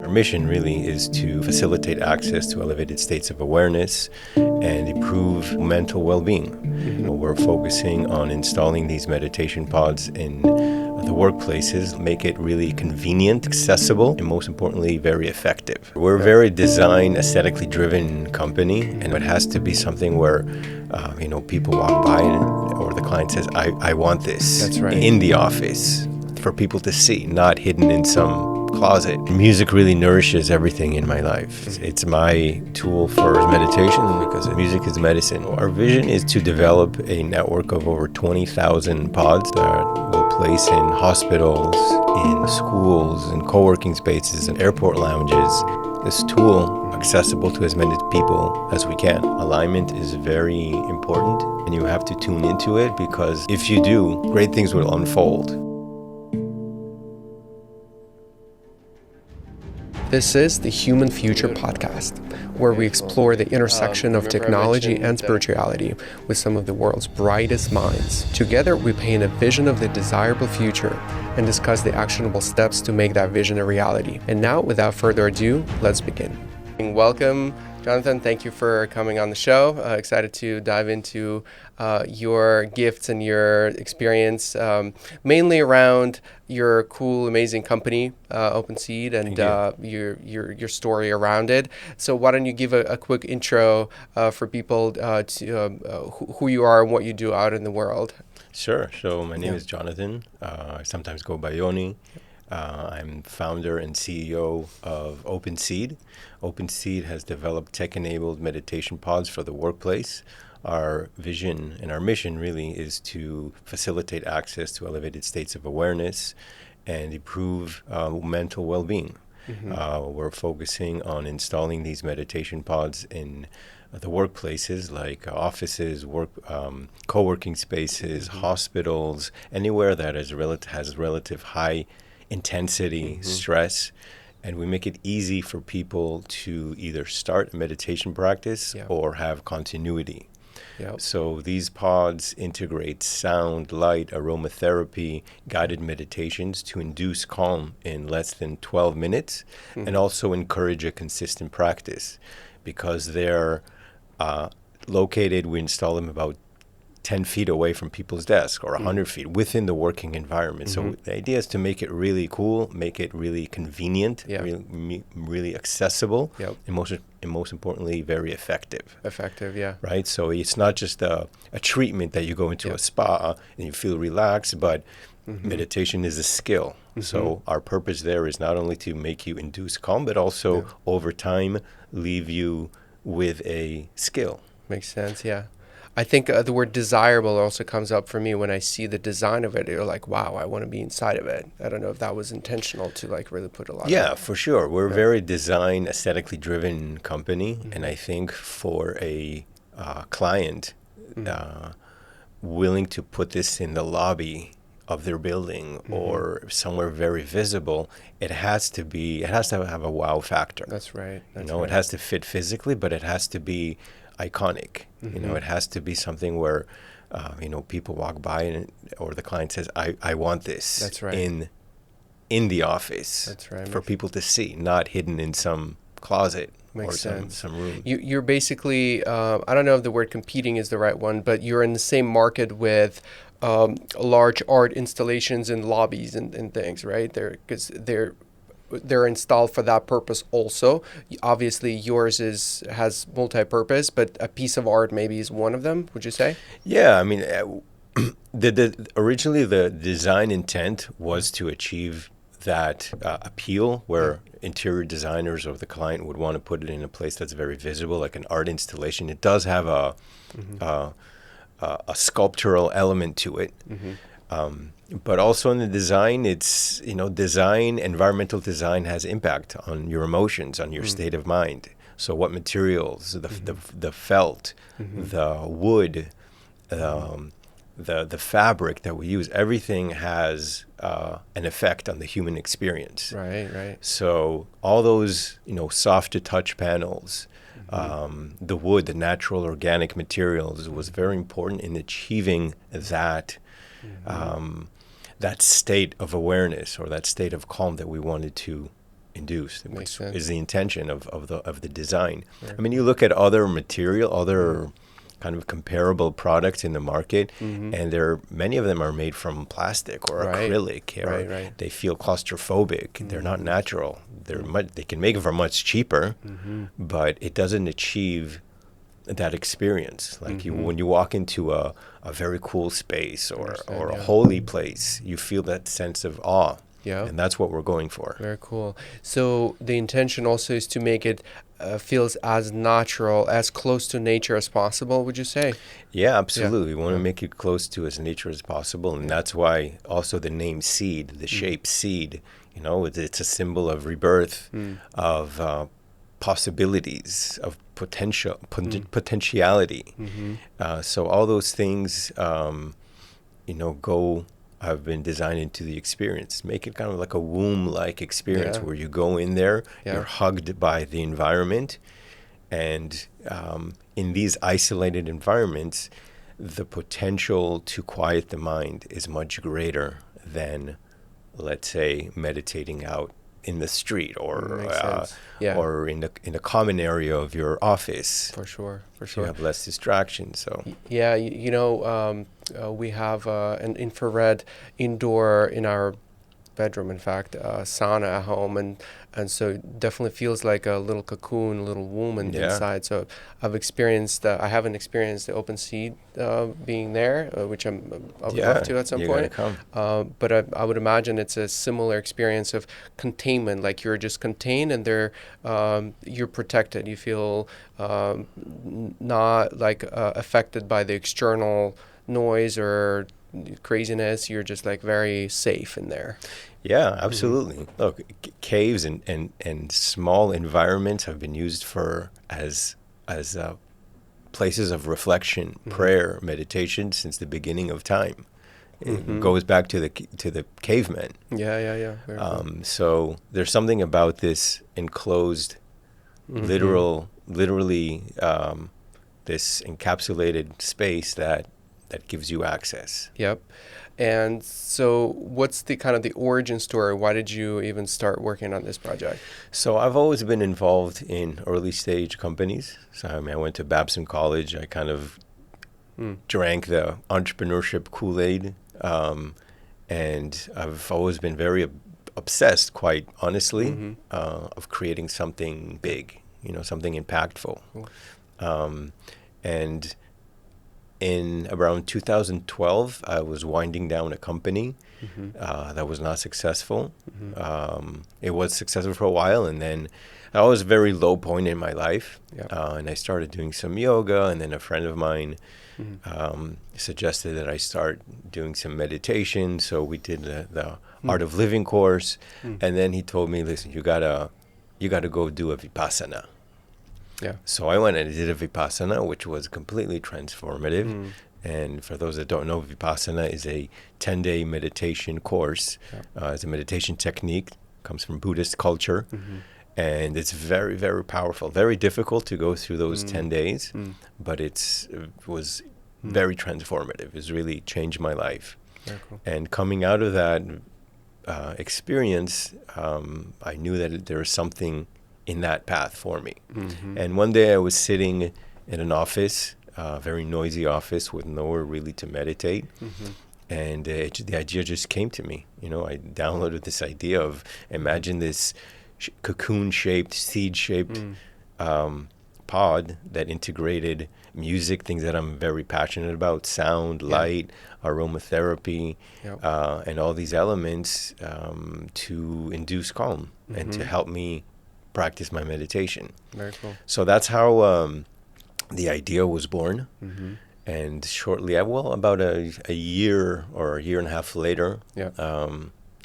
Our mission really is to facilitate access to elevated states of awareness and improve mental well-being. We're focusing on installing these meditation pods in the workplaces, make it really convenient, accessible, and most importantly, very effective. We're a very design, aesthetically driven company, and it has to be something where people walk by or the client says, I want this. That's right. In the office for people to see, not hidden in some closet. Music really nourishes everything in my life. It's my tool for meditation because music is medicine. Our vision is to develop a network of over 20,000 pods that will place in hospitals, in schools, in co-working spaces, and airport lounges. This tool accessible to as many people as we can. Alignment is very important, and you have to tune into it because if you do, great things will unfold. This is the Human Future Podcast, where we explore the intersection of technology and spirituality with some of the world's brightest minds. Together, we paint a vision of the desirable future and discuss the actionable steps to make that vision a reality. And now, without further ado, let's begin. Welcome, Jonathan. Thank you for coming on the show. Excited to dive into your gifts and your experience, mainly around your cool, amazing company, OpenSeed, and your story around it. So why don't you give a quick intro for people to who you are and what you do out in the world? Sure. So my name is Jonathan. I sometimes go by Yoni. I'm founder and CEO of OpenSeed. OpenSeed has developed tech-enabled meditation pods for the workplace. Our vision and our mission really is to facilitate access to elevated states of awareness and improve mental well-being. We're focusing on installing these meditation pods in the workplaces like offices, co-working spaces, hospitals, anywhere that has relative high intensity, stress, and we make it easy for people to either start a meditation practice or have continuity. So these pods integrate sound, light, aromatherapy, guided meditations to induce calm in less than 12 minutes and also encourage a consistent practice. Because they're located, we install them about 10 feet away from people's desk or 100 feet within the working environment. So the idea is to make it really cool, make it really convenient, really accessible, and most importantly, very effective. Right? So it's not just a treatment that you go into a spa and you feel relaxed, but meditation is a skill. So our purpose there is not only to make you induce calm, but also over time leave you with a skill. Makes sense, yeah. I think the word desirable also comes up for me when I see the design of it. You're like, wow, I want to be inside of it. I don't know if that was intentional to like really put a lot of Yeah, for sure. We're a very design, aesthetically driven company. And I think for a client willing to put this in the lobby of their building or somewhere very visible, it has to have a wow factor. That's right. It has to fit physically, but it has to be iconic. It has to be something where people walk by or the client says, I want this. That's right. In the office. That's right. For people to see, not hidden in some closet. Makes sense. Some room. You're basically, I don't know if the word competing is the right one, but you're in the same market with large art installations in lobbies and things, right? Because they're installed for that purpose also. Obviously, yours has multi-purpose, but a piece of art maybe is one of them, would you say? Yeah, I mean, originally the design intent was to achieve that appeal where interior designers or the client would want to put it in a place that's very visible, like an art installation. It does have a sculptural element to it. But also in the design, it's, environmental design has impact on your emotions, on your state of mind. So what materials, the felt, the wood, the fabric that we use, everything has an effect on the human experience. Right. So all those, soft to touch panels, the wood, the natural organic materials was very important in achieving that that state of awareness or that state of calm that we wanted to induce, Makes which sense. is the intention of the design. Very I mean, you look at other material, other kind of comparable products in the market, and many of them are made from plastic or Right. acrylic, or Right. they feel claustrophobic. They're not natural. They can make it for much cheaper, but it doesn't achieve that experience. Like when you walk into a very cool space or a Yeah. holy place, you feel that sense of awe. Yeah. And that's what we're going for. Very cool. So the intention also is to make it feels as natural, as close to nature as possible, would you say? Yeah, absolutely. We want to Yeah. make it close to as nature as possible. And that's why also the name seed, the shape seed, it's a symbol of rebirth, of possibilities, of potentiality. So all those things, have been designed into the experience. Make it kind of like a womb-like experience Yeah. where you go in there, Yeah. you're hugged by the environment, and in these isolated environments, the potential to quiet the mind is much greater than, let's say, meditating out in the street Makes sense. Yeah. or in the common area of your office. For sure. You have less distractions. So Yeah, we have an infrared indoor in our bedroom, in fact, sauna at home, and so it definitely feels like a little cocoon, a little womb inside. So I haven't experienced the OpenSeed being there, which I would love to at some point. Come. But I would imagine it's a similar experience of containment, like you're just contained and you're protected. You feel not like affected by the external noise or craziness. You're just like very safe in there. Yeah, absolutely. Look, caves and small environments have been used as places of reflection, prayer, meditation since the beginning of time. It goes back to the cavemen. Yeah. Very cool. So there's something about this enclosed, literally this encapsulated space that gives you access. Yep. And so what's the kind of the origin story? Why did you even start working on this project? So I've always been involved in early stage companies. So I went to Babson College. I kind of drank the entrepreneurship Kool-Aid. And I've always been very obsessed, quite honestly, of creating something big, something impactful. Cool. And in around 2012, I was winding down a company that was not successful. It was successful for a while, and then I was a very low point in my life. And I started doing some yoga, and then a friend of mine suggested that I start doing some meditation. So we did the Art of Living course, and then he told me, listen, you gotta go do a Vipassana. Yeah. So I went and did a Vipassana, which was completely transformative. And for those that don't know, Vipassana is a 10-day meditation course. It's a meditation technique, comes from Buddhist culture. And it's very, very powerful, very difficult to go through those 10 days, but it was very transformative. It's really changed my life. Very cool. And coming out of that experience, I knew that there was something in that path for me. And one day I was sitting in an office, a very noisy office with nowhere really to meditate. And the idea just came to me. I downloaded this idea of imagine this cocoon-shaped, seed-shaped pod that integrated music, things that I'm very passionate about, sound, light, aromatherapy, and all these elements to induce calm and to help me practice my meditation. Very cool. So that's how the idea was born. And shortly, about a year or a year and a half later,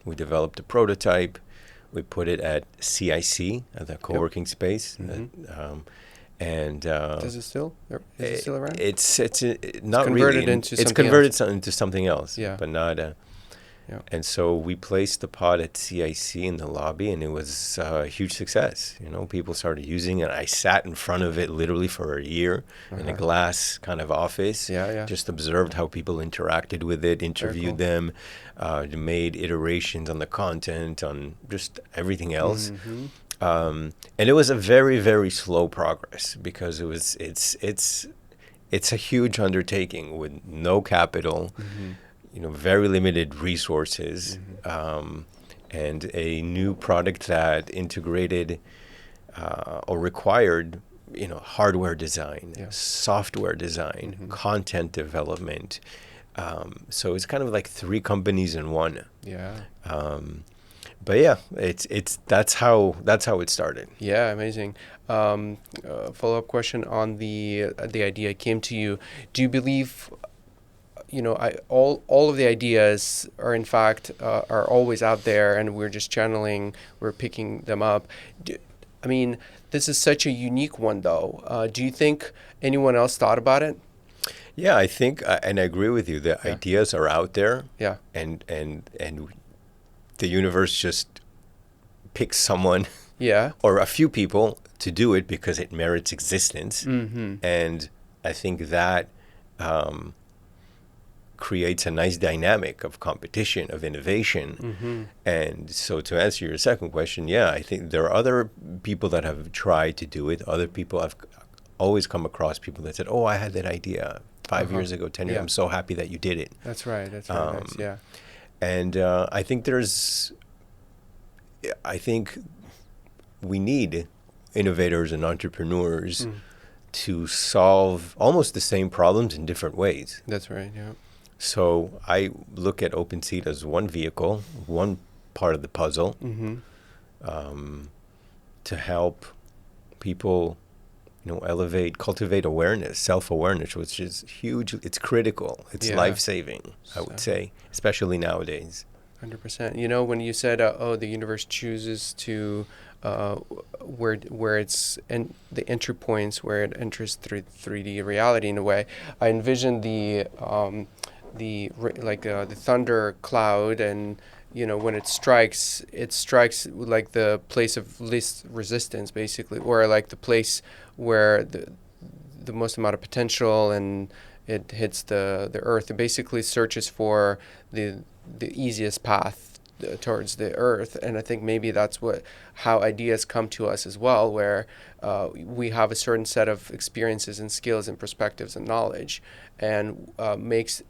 we developed a prototype. We put it at CIC, at the co-working space. And Is it still around? It's not converted really. into it's something converted else. into something else. Yeah. But not. Yeah. And so we placed the pod at CIC in the lobby, and it was a huge success. People started using it. I sat in front of it literally for a year in a glass kind of office. Yeah. Just observed how people interacted with it, interviewed them, made iterations on the content, on just everything else. And it was a very, very slow progress because it's a huge undertaking with no capital. Very limited resources, and a new product that integrated or required, hardware design, software design, content development. So it's kind of like 3 companies in one. Yeah. But yeah, it's that's how it started. Yeah, amazing. Follow-up question on the idea came to you. Do you believe, all of the ideas are in fact are always out there, and we're just channeling, we're picking them up? This is such a unique one, though. Do you think anyone else thought about it? Yeah, I think, and I agree with you. The ideas are out there. Yeah. And the universe just picks someone. Yeah. Or a few people to do it because it merits existence. Mm-hmm. And I think that creates a nice dynamic of competition, of innovation. Mm-hmm. And so to answer your second question, yeah, I think there are other people that have tried to do it. Other people, I've always come across people that said, oh, I had that idea 5 years ago, 10 years. I'm so happy that you did it. That's right. That's right. Nice. Yeah. And I think we need innovators and entrepreneurs to solve almost the same problems in different ways. That's right, yeah. So I look at OpenSeed as one vehicle, one part of the puzzle, to help people, cultivate awareness, self-awareness, which is huge. It's critical. It's life-saving, I would say, especially nowadays. 100%. When you said, the universe chooses to where it's the entry points where it enters through 3D reality in a way, I envisioned the thunder cloud, and when it strikes like the place of least resistance, basically, or like the place where the most amount of potential, and it hits the earth. It basically searches for the easiest path towards the earth. And I think maybe that's how ideas come to us as well, where we have a certain set of experiences and skills and perspectives and knowledge, and makes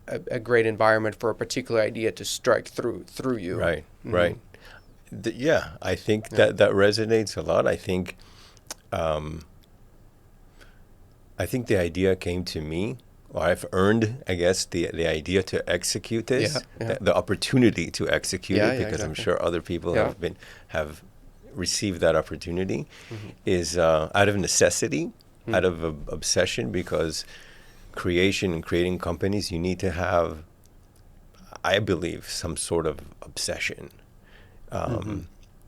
a great environment for a particular idea to strike through you. Right. Right. I think that resonates a lot. I think the idea came to me, or I've earned, I guess, the idea to execute this, the opportunity to execute it, because exactly. I'm sure other people have received that opportunity, is out of necessity, out of obsession, because creation and creating companies, you need to have, I believe, some sort of obsession,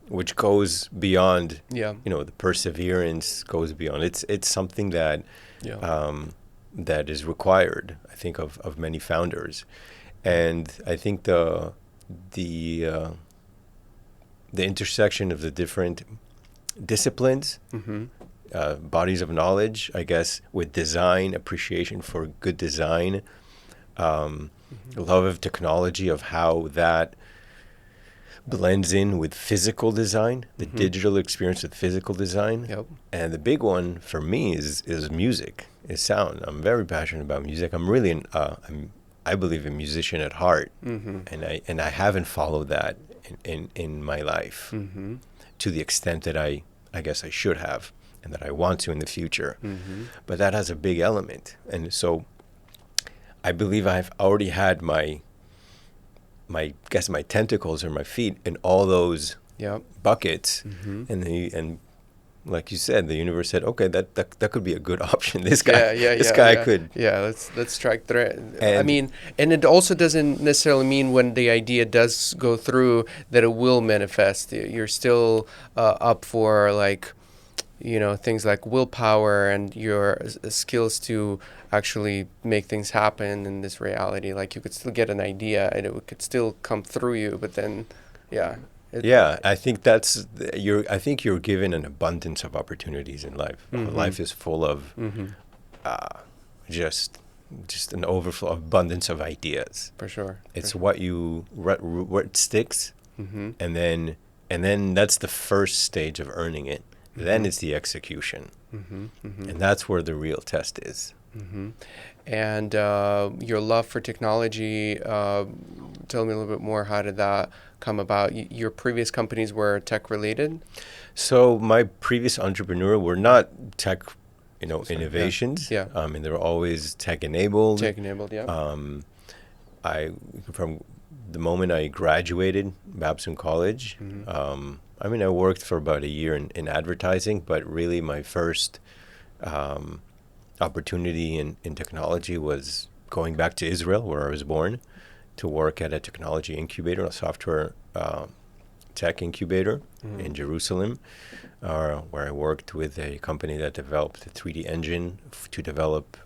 which goes beyond, the perseverance goes beyond. It's something that that is required, I think, of many founders. And I think the intersection of the different disciplines, bodies of knowledge, I guess, with design, appreciation for good design, love of technology, of how that blends in with physical design, the digital experience with physical design. Yep. And the big one for me is music, is sound. I'm very passionate about music. I'm really I believe a musician at heart, and I haven't followed that in my life to the extent that I guess I should have, and that I want to in the future. But that has a big element, and so I believe I've already had my tentacles or my feet in all those buckets, and like you said, the universe said, okay, that could be a good option. This guy could. Yeah, let's strike through. And it also doesn't necessarily mean when the idea does go through that it will manifest. You're still up for things like willpower and your skills to actually make things happen in this reality. Like you could still get an idea and it could still come through you, but then, yeah. I think I think you're given an abundance of opportunities in life. Life is full of just an overflow, abundance of ideas. For sure. It's what sticks, and then that's the first stage of earning it. Then it's the execution, and that's where the real test is. And your love for technology, tell me a little bit more. How did that come about? Your previous companies were tech related? So my previous entrepreneur were not tech, innovations. Yeah. And they were always tech enabled. Tech enabled, yeah. From the moment I graduated Babson College, I worked for about a year in advertising, but really my first opportunity in technology was going back to Israel, where I was born, to work at a technology incubator, a software tech incubator in Jerusalem, where I worked with a company that developed a 3D engine to develop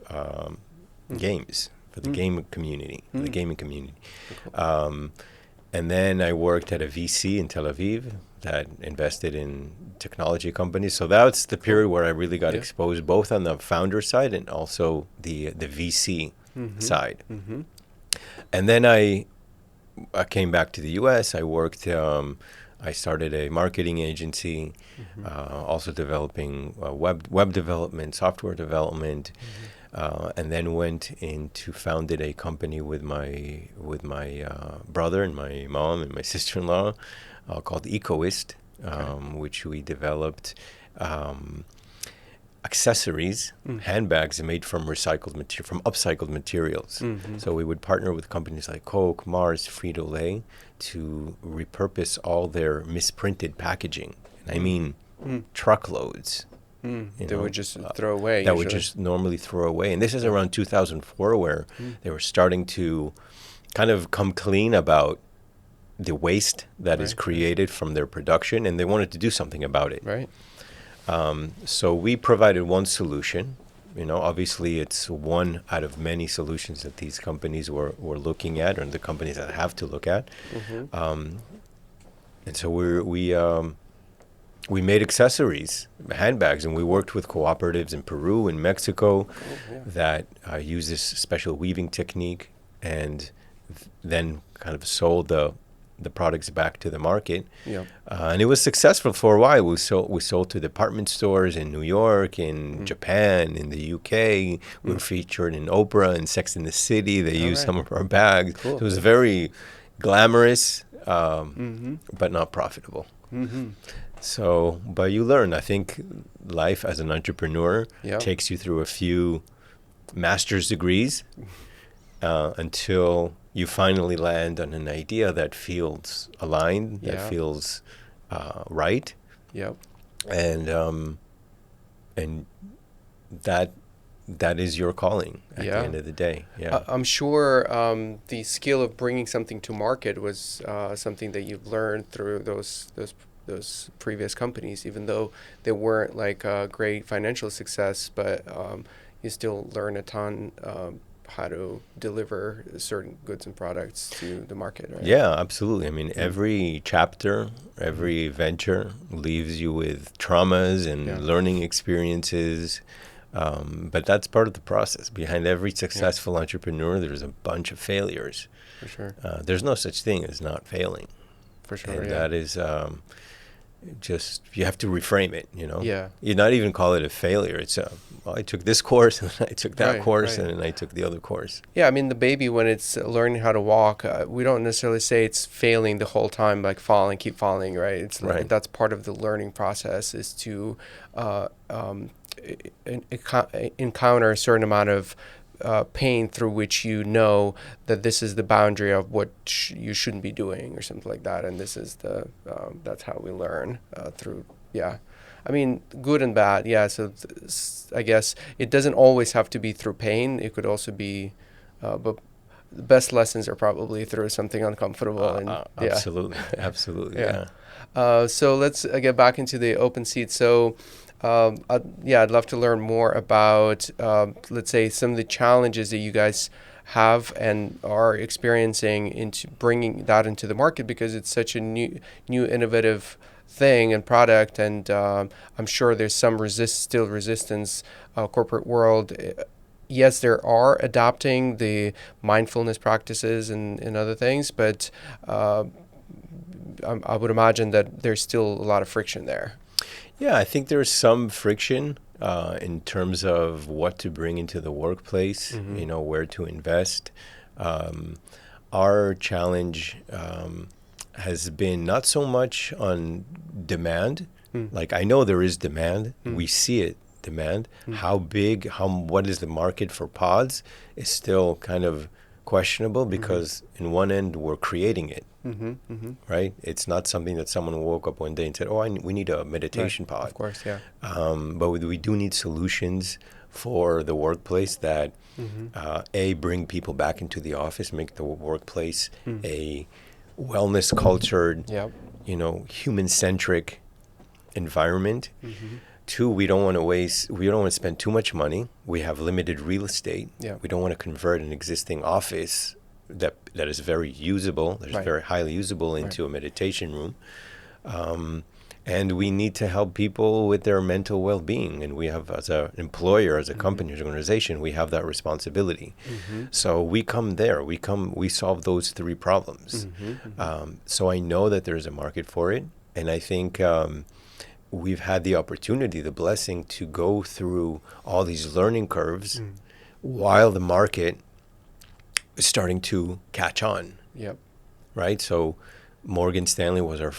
games for the gaming community. And then I worked at a VC in Tel Aviv that invested in technology companies. So that's the period where I really got exposed, both on the founder side and also the VC side. And then I came back to the U.S. I worked. I started a marketing agency, also developing web development, software development, and then went into founded a company with my brother and my mom and my sister-in-law called Ecoist, which we developed accessories, handbags made from upcycled materials. So we would partner with companies like Coke, Mars, Frito-Lay to repurpose all their misprinted packaging. And I mean truckloads. They would just throw away. That would just normally throw away. And this is around 2004 where they were starting to kind of come clean about the waste that is created from their production, and they wanted to do something about it. Right. So we provided one solution. Obviously it's one out of many solutions that these companies were looking at, or the companies that have to look at. And so we made accessories, handbags, and we worked with cooperatives in Peru and Mexico that use this special weaving technique, and then kind of sold the products back to the market. And it was successful for a while. We sold to department stores in New York, in Japan, in the UK. We were featured in Oprah and Sex and the City. They used some of our bags. Cool. So it was very glamorous, but not profitable. So, but you learn. I think life as an entrepreneur takes you through a few master's degrees until you finally land on an idea that feels aligned, that feels right. And that is your calling at the end of the day. I'm sure the skill of bringing something to market was something that you've learned through those previous companies, even though they weren't like a great financial success, but you still learn a ton how to deliver certain goods and products to the market, right? Yeah, absolutely. I mean, every chapter, every venture leaves you with traumas and learning experiences, but that's part of the process. Behind every successful entrepreneur, there's a bunch of failures. For sure. There's no such thing as not failing. For sure, and that is just, you have to reframe it, Yeah. You not even call it a failure. It's I took this course, and I took that course, and then I took the other course. Yeah, I mean, the baby, when it's learning how to walk, we don't necessarily say it's failing the whole time, like keep falling, right? It's like that's part of the learning process, is to encounter a certain amount of pain through which you that this is the boundary of what you shouldn't be doing or something like that, and this is that's how we learn through I mean, good and bad. So I guess it doesn't always have to be through pain. It could also be but the best lessons are probably through something uncomfortable. Absolutely. So let's get back into the OpenSeed. So I'd love to learn more about, let's say, some of the challenges that you guys have and are experiencing into bringing that into the market, because it's such a new innovative thing and product, and I'm sure there's some still resistance, corporate world. Yes, there are adapting the mindfulness practices and other things, but I would imagine that there's still a lot of friction there. Yeah, I think there's some friction in terms of what to bring into the workplace, where to invest. Our challenge has been not so much on demand. Like, I know there is demand. We see it, demand. How big, what is the market for pods is still kind of questionable, because in one end, we're creating it. Right? It's not something that someone woke up one day and said, "Oh, we need a meditation pod." Of course, yeah. But we do need solutions for the workplace that bring people back into the office, make the workplace a wellness cultured, human-centric environment. Two, we don't want to spend too much money. We have limited real estate. We don't want to convert an existing office that is very usable, very highly usable, into a meditation room. And we need to help people with their mental well-being. And we have, as an employer, as a company, as an organization, we have that responsibility. So we come there. We solve those three problems. So I know that there's a market for it. And I think we've had the opportunity, the blessing, to go through all these learning curves while the market is starting to catch on. Right? So Morgan Stanley was our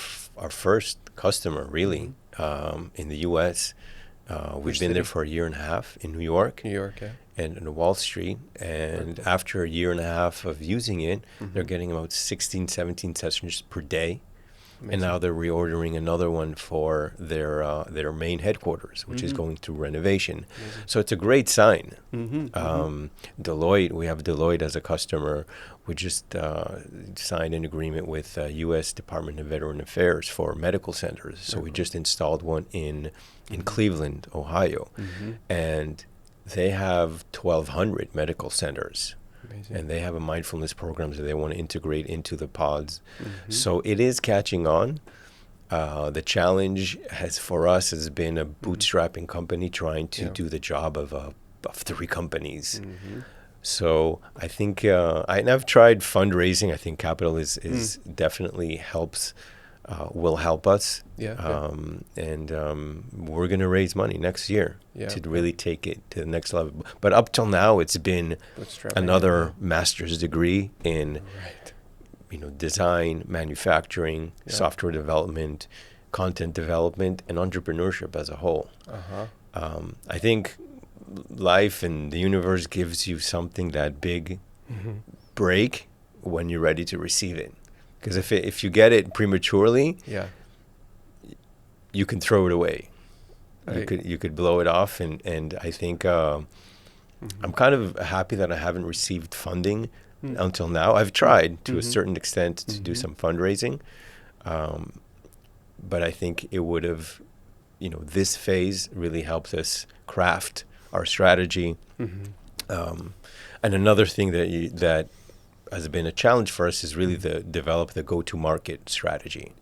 first customer, really, in the U.S. We've been there for a year and a half in New York. Yeah. And in Wall Street. And after a year and a half of using it, they're getting about 16, 17 sessions per day. Amazing. And now they're reordering another one for their main headquarters, which is going through renovation. Amazing. So it's a great sign. Deloitte, we have Deloitte as a customer. We just signed an agreement with U.S. Department of Veteran Affairs for medical centers. So we just installed one in Cleveland, Ohio. And they have 1,200 medical centers. Amazing. And they have a mindfulness program that they want to integrate into the pods. So it is catching on. The challenge for us has been a bootstrapping company trying to do the job of three companies. So I think, and I've tried fundraising. I think capital is definitely will help us. And we're going to raise money next year to really take it to the next level. But up till now, it's been another master's degree in design, manufacturing, software development, content development, and entrepreneurship as a whole. I think life and the universe gives you something, that big break, when you're ready to receive it. Because if you get it prematurely, you can throw it away. You could blow it off, and I think I'm kind of happy that I haven't received funding until now. I've tried to a certain extent to do some fundraising, but I think it would have, this phase really helped us craft our strategy. And another thing that has been a challenge for us is really develop the go-to-market strategy.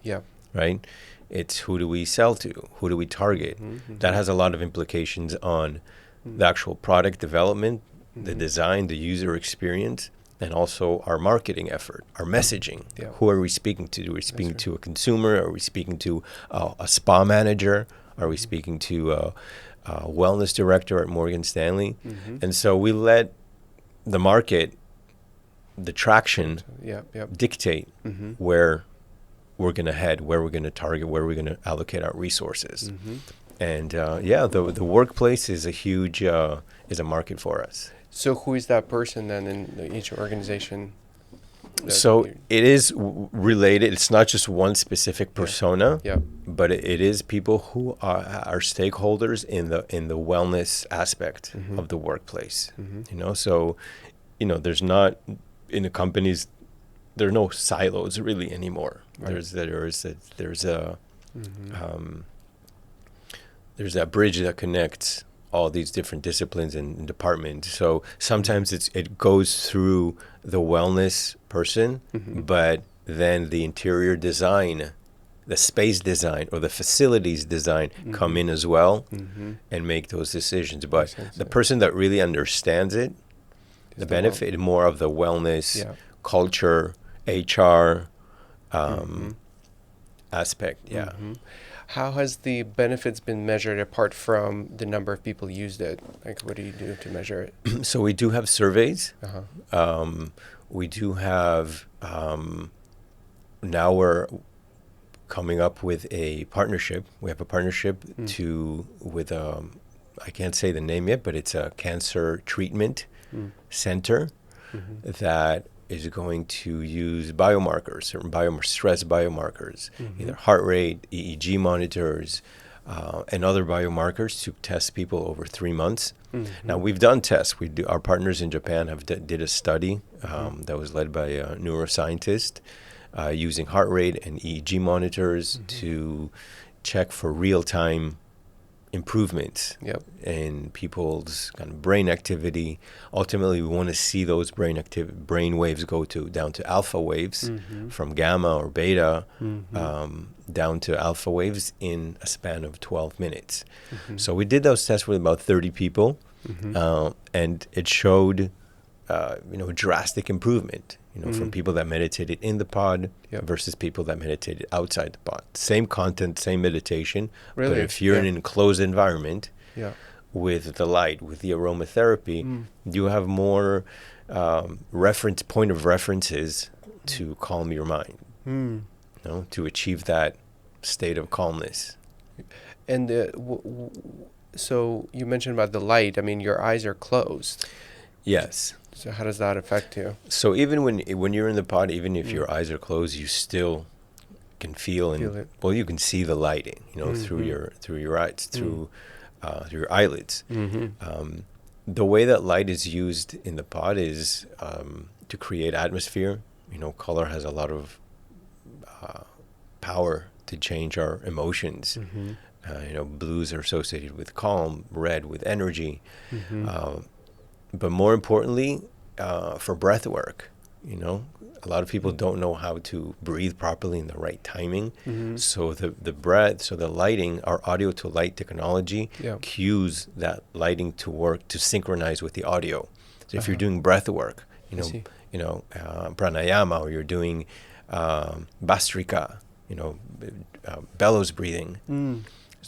Right? It's who do we sell to? Who do we target? That has a lot of implications on the actual product development, the design, the user experience, and also our marketing effort, our messaging. Who are we speaking to? Are we speaking to a consumer? Are we speaking to a spa manager? Are we speaking to a wellness director at Morgan Stanley? And so we let the market, the traction, dictate where we're going to head, where we're going to target, where we're going to allocate our resources. And the workplace is is a market for us. So who is that person then in each organization? So it is related. It's not just one specific persona, but it is people who are stakeholders in the wellness aspect of the workplace. So there's not, in the companies, there are no silos really anymore. There's there's that bridge that connects all these different disciplines and departments. So sometimes it goes through the wellness person, but then the interior design, the space design, or the facilities design come in as well and make those decisions. But the person that really understands it, the benefit more of the wellness, culture, HR aspect. How has the benefits been measured apart from the number of people used it? Like, what do you do to measure it? So we do have surveys. We do have, now we're coming up with a partnership. We have a partnership with I can't say the name yet, but it's a cancer treatment center that is going to use biomarkers, certain stress biomarkers, either heart rate, EEG monitors, and other biomarkers to test people over 3 months. Now, we've done tests. Our partners in Japan did a study that was led by a neuroscientist using heart rate and EEG monitors to check for real-time improvements in people's kind of brain activity. Ultimately, we want to see those brain waves go down to alpha waves, from gamma or beta down to alpha waves in a span of 12 minutes. So we did those tests with about 30 people, and it showed drastic improvement. From people that meditated in the pod versus people that meditated outside the pod. Same content, same meditation. Really? But if you're in an enclosed environment with the light, with the aromatherapy, you have more point of references to calm your mind, to achieve that state of calmness. And so you mentioned about the light. I mean, your eyes are closed. Yes. So how does that affect you? So even when you're in the pod, even if your eyes are closed, you still can feel it. Well, you can see the lighting, through your eyes, through your eyelids. The way that light is used in the pod is to create atmosphere. Color has a lot of power to change our emotions. Blues are associated with calm, red with energy. But more importantly, for breath work, a lot of people don't know how to breathe properly in the right timing. So the lighting, our audio to light technology, cues that lighting to work to synchronize with the audio. So if you're doing breath work, pranayama, or you're doing bastrika, bellows breathing,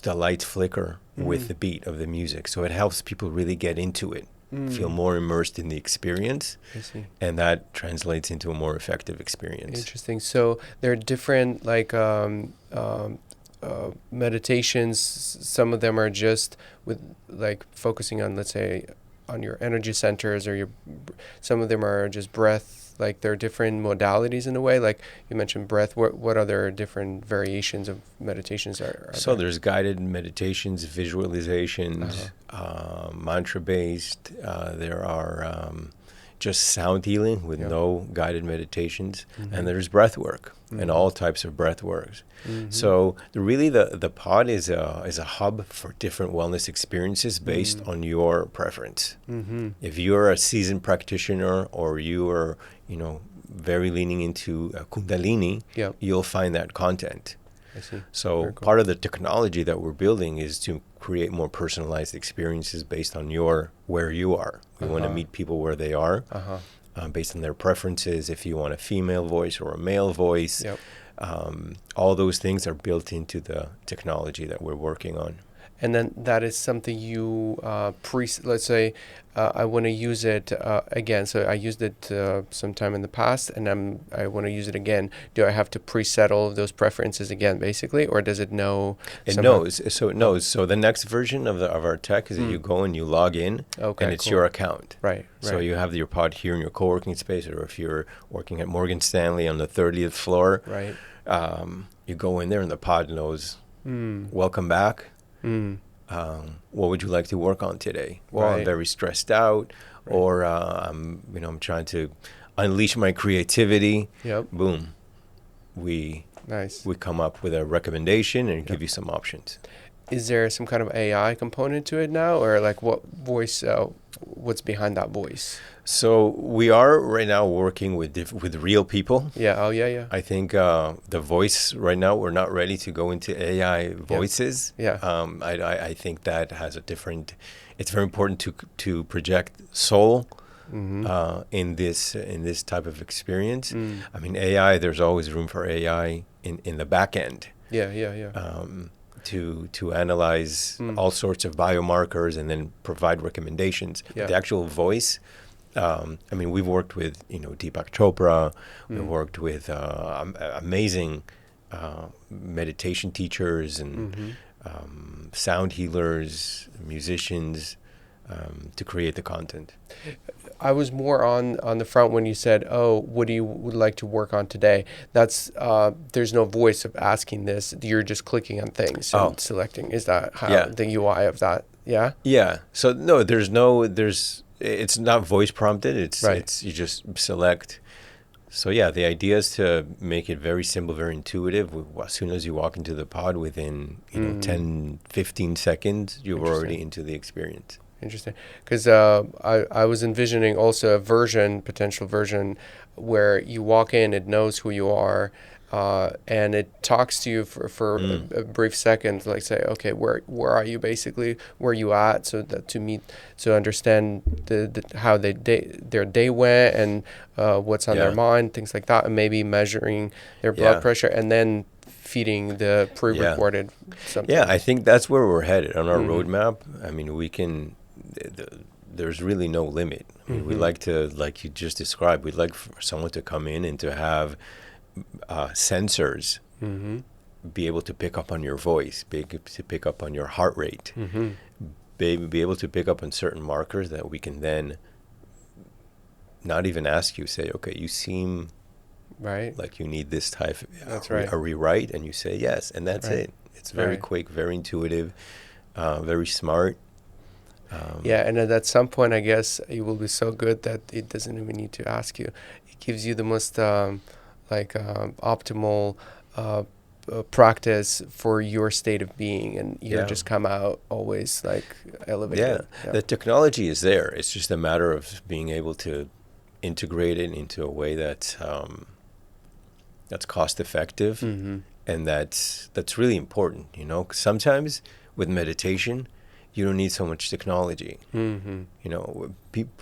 the lights flicker with the beat of the music. So it helps people really get into it. Feel more immersed in the experience, and that translates into a more effective experience. Interesting. So there are different meditations. Some of them are just with focusing on, let's say, on your energy centers, or some of them are just breath. Like, there are different modalities in a way. Like you mentioned breath. What other different variations of meditations are so there? There's guided meditations, visualizations, mantra-based. There are just sound healing with no guided meditations. And there's breath work and all types of breath works. So the pod is a hub for different wellness experiences based on your preference. If you're a seasoned practitioner, or you are very leaning into Kundalini, you'll find that content. I see. So part of the technology that we're building is to create more personalized experiences based on where you are. We want to meet people where they are, based on their preferences. If you want a female voice or a male voice, all those things are built into the technology that we're working on. And then that is something you let's say I want to use it again. So I used it sometime in the past, and I want to use it again. Do I have to pre-settle those preferences again, basically, or does it know? It knows. So it knows. So the next version of our tech is that you go and you log in, and it's your account. Right. So you have your pod here in your co-working space, or if you're working at Morgan Stanley on the 30th floor, right. You go in there, and the pod knows, welcome back. What would you like to work on today? Well, I'm very stressed out, or I'm trying to unleash my creativity. Boom, we come up with a recommendation and give you some options. is there some kind of AI component to it now, or like what voice? What's behind that voice? So we are right now working with real people. Yeah. Oh, yeah, yeah. I think the voice right now, we're not ready to go into AI voices. Yeah. I think that has a different. It's very important to project soul in this type of experience. I mean, AI. There's always room for AI in the back end. Yeah, yeah, yeah. To analyze all sorts of biomarkers and then provide recommendations. Yeah. But the actual voice. I mean, we've worked with Deepak Chopra. We've worked with amazing meditation teachers and sound healers, musicians to create the content. I was more on the front when you said, "Oh, what do you would like to work on today?" That's there's no voice of asking this. You're just clicking on things and selecting. Is that how the UI of that? Yeah. Yeah. So no, there's. It's not voice prompted. It's you just select. So yeah, the idea is to make it very simple, very intuitive. As soon as you walk into the pod, within 10, 15 seconds, you're already into the experience. Interesting. Because I was envisioning also a potential version, where you walk in, it knows who you are, and it talks to you for a brief second, like say, okay, where are you basically? Where are you at? So that to understand how their day went and what's on their mind, things like that, and maybe measuring their blood pressure, and then feeding the pre-recorded something. Yeah, I think that's where we're headed on our roadmap. I mean, we can. There's really no limit. I mean, we like to, like you just described, we'd like for someone to come in and to have sensors be able to pick up on your voice, be able to pick up on your heart rate, be able to pick up on certain markers that we can then not even ask you, say, okay, you seem like you need this type of a rewrite, and you say yes, and that's it. It's very quick, very intuitive, very smart. And at some point, I guess it will be so good that it doesn't even need to ask you. It gives you the most optimal practice for your state of being, and you just come out always like elevated. The technology is there. It's just a matter of being able to integrate it into a way that's cost effective, and that's really important. Sometimes with meditation, you don't need so much technology.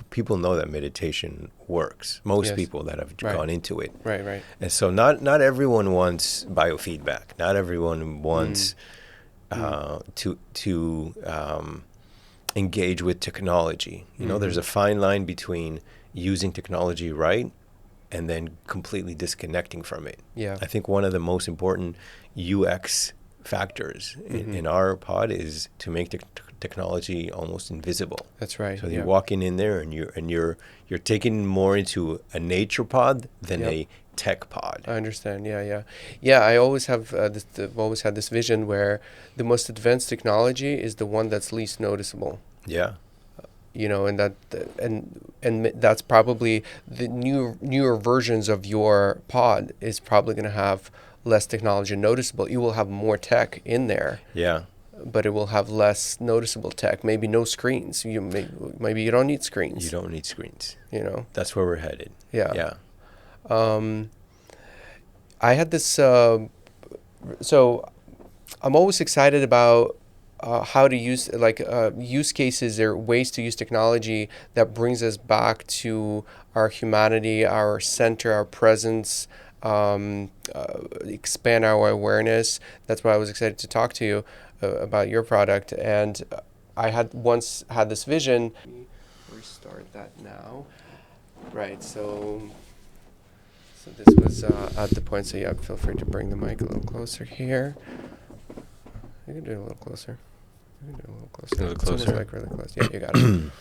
People know that meditation works. Most people that have gone into it. Right. And so not everyone wants biofeedback. Not everyone wants to engage with technology. There's a fine line between using technology right and then completely disconnecting from it. Yeah. I think one of the most important UX factors in our pod is to make the technology almost invisible. That's right. So you're walking in there and you're taking more into a nature pod than a tech pod. I understand. Yeah. I always have I've always had this vision where the most advanced technology is the one that's least noticeable. Yeah. And that's probably the newer versions of your pod is probably going to have less technology noticeable. You will have more tech in there. Yeah. But it will have less noticeable tech. Maybe no screens. Maybe you don't need screens. You don't need screens. That's where we're headed. Yeah. I had this. So I'm always excited about how to use use cases or ways to use technology that brings us back to our humanity, our center, our presence. Expand our awareness. That's why I was excited to talk to you about your product. And I had once had this vision. Restart that now. Right. So this was at the point. So yeah, feel free to bring the mic a little closer here. You can do it a little closer. A little It's closer. almost like really close. Yeah, you got it.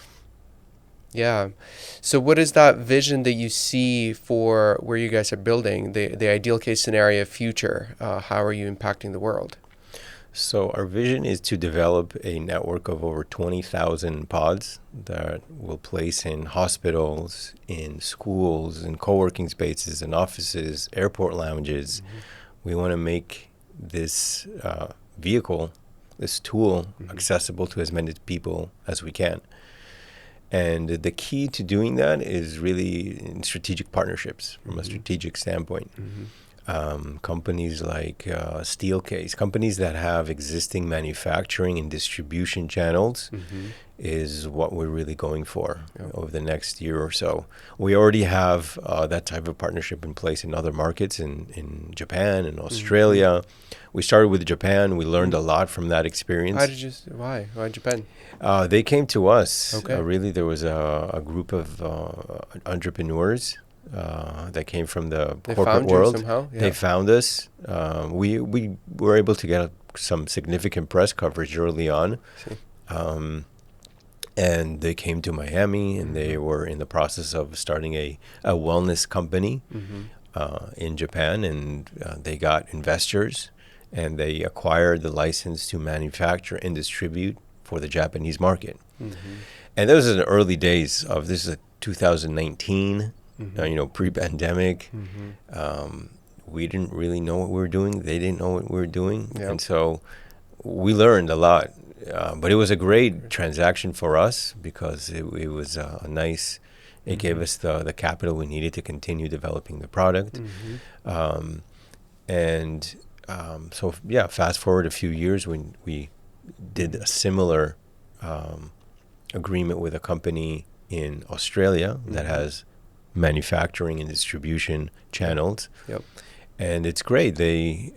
Yeah. So what is that vision that you see for where you guys are building, the ideal case scenario future? How are you impacting the world? So our vision is to develop a network of over 20,000 pods that will place in hospitals, in schools, in co-working spaces, in offices, airport lounges. We want to make this vehicle this tool accessible to as many people as we can. And the key to doing that is really in strategic partnerships from a strategic standpoint. Companies like Steelcase, companies that have existing manufacturing and distribution channels is what we're really going for over the next year or so. We already have that type of partnership in place in other markets in Japan and Australia. We started with Japan. We learned a lot from that experience. Why Japan? They came to us. Okay. Really, there was a group of entrepreneurs that came from the corporate world. Somehow? Yeah. They found us. We were able to get some significant press coverage early on. And they came to Miami, and they were in the process of starting a wellness company in Japan, and they got investors, and they acquired the license to manufacture and distribute for the Japanese market. And those are the early days of this is 2019, pre-pandemic. We didn't really know what we were doing. They didn't know what we were doing. Yep. And so we learned a lot. But it was a great transaction for us because it was a nice, it gave us the capital we needed to continue developing the product. Fast forward a few years when we did a similar agreement with a company in Australia that has manufacturing and distribution channels. Yep. And it's great. We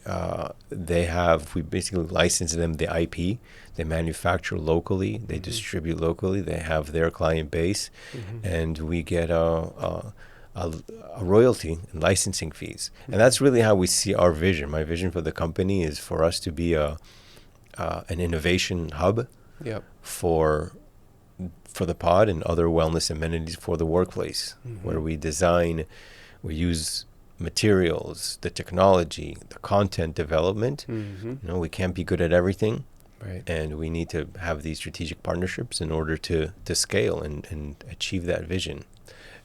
basically licensed them the IP. They manufacture locally. They distribute locally. They have their client base. And we get a royalty and licensing fees. And that's really how we see our vision. My vision for the company is for us to be an innovation hub for the pod and other wellness amenities for the workplace, where we use materials, the technology, the content development. We can't be good at everything. Right. And we need to have these strategic partnerships in order to scale and achieve that vision.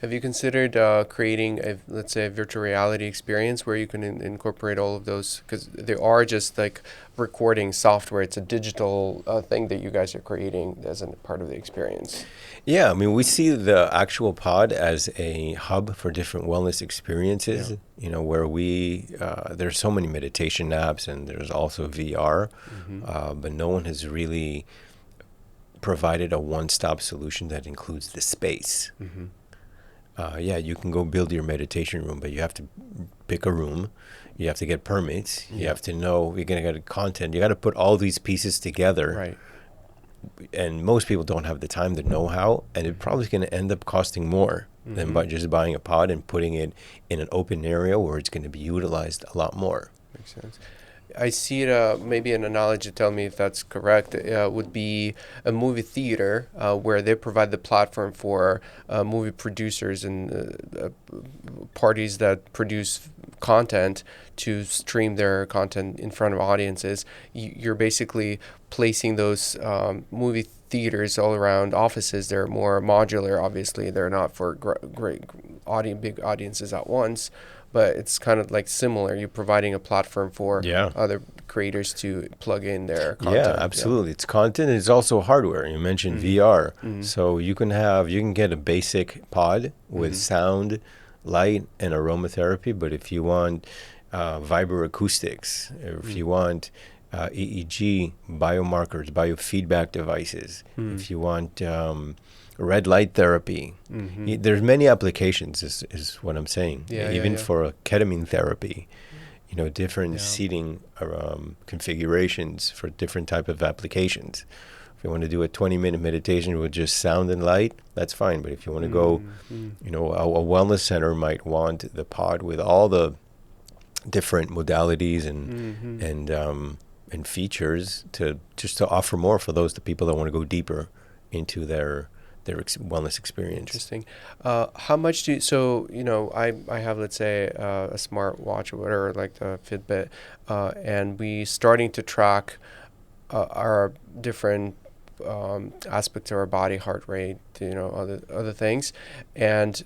Have you considered creating, let's say, a virtual reality experience where you can incorporate all of those? Because there are just like recording software. It's a digital thing that you guys are creating as a part of the experience. Yeah, I mean, we see the actual pod as a hub for different wellness experiences, where there's so many meditation apps and there's also VR, but no one has really provided a one-stop solution that includes the space. You can go build your meditation room, but you have to pick a room. You have to get permits. You have to know you're going to get content. You got to put all these pieces together. Right. And most people don't have the time, the know-how, and it probably is going to end up costing more than by just buying a pod and putting it in an open area where it's going to be utilized a lot more. Makes sense. I see it, maybe an analogy, tell me if that's correct, would be a movie theater where they provide the platform for movie producers and parties that produce content to stream their content in front of audiences. You're basically placing those movie theaters all around offices. They're more modular, obviously. They're not for big audiences at once. But it's kind of like similar. You're providing a platform for other creators to plug in their content. Yeah, absolutely. It's content. It's also hardware. You mentioned VR. So you can get a basic pod with sound, light, and aromatherapy. But if you want vibroacoustics, or if you want EEG biomarkers, biofeedback devices, if you want red light therapy. There's many applications is what I'm saying. Even for a ketamine therapy, different seating configurations for different type of applications. If you want to do a 20-minute meditation with just sound and light, that's fine. But if you want to go, a wellness center might want the pod with all the different modalities and features to offer more for the people that want to go deeper into their wellness experience. Interesting. How much do you, I have, let's say, a smart watch or whatever, like the Fitbit, and we starting to track our different aspects of our body, heart rate, other things, and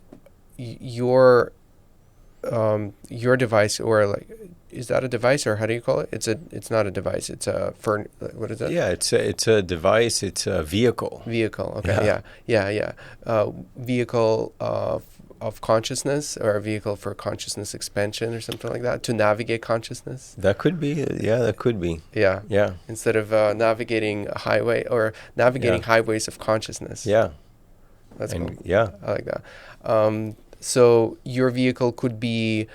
your your device, or like, is that a device, or how do you call it? It's not a device. It's what is that? Yeah, it's a device. It's a vehicle. Vehicle. Okay. Yeah. Vehicle of consciousness, or a vehicle for consciousness expansion or something like that, to navigate consciousness. That could be. Yeah, that could be. Yeah. Yeah. Instead of navigating a highway, or navigating highways of consciousness. Yeah. That's cool. Yeah. I like that. So your vehicle could be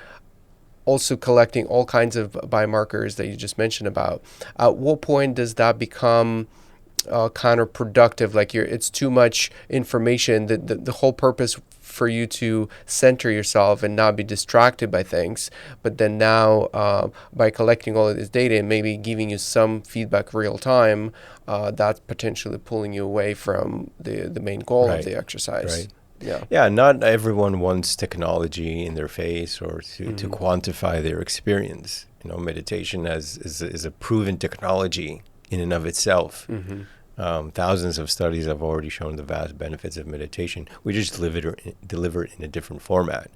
also collecting all kinds of biomarkers that you just mentioned about. At what point does that become counterproductive? Like it's too much information. The whole purpose for you to center yourself and not be distracted by things, but then now by collecting all of this data and maybe giving you some feedback real time, that's potentially pulling you away from the main goal of the exercise. Right. Yeah. Yeah, not everyone wants technology in their face or to quantify their experience. Meditation is a proven technology in and of itself. Thousands of studies have already shown the vast benefits of meditation. We just deliver it in a different format.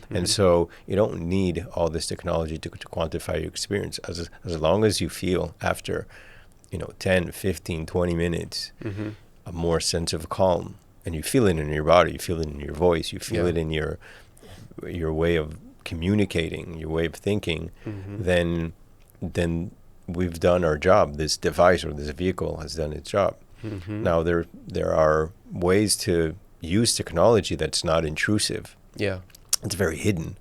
And so you don't need all this technology to quantify your experience. As long as you feel after 10, 15, 20 minutes, a more sense of calm, and you feel it in your body, you feel it in your voice, you feel it in your way of communicating, your way of thinking, then we've done our job. This device or this vehicle has done its job. Now there are ways to use technology that's not intrusive. Yeah. It's very hidden,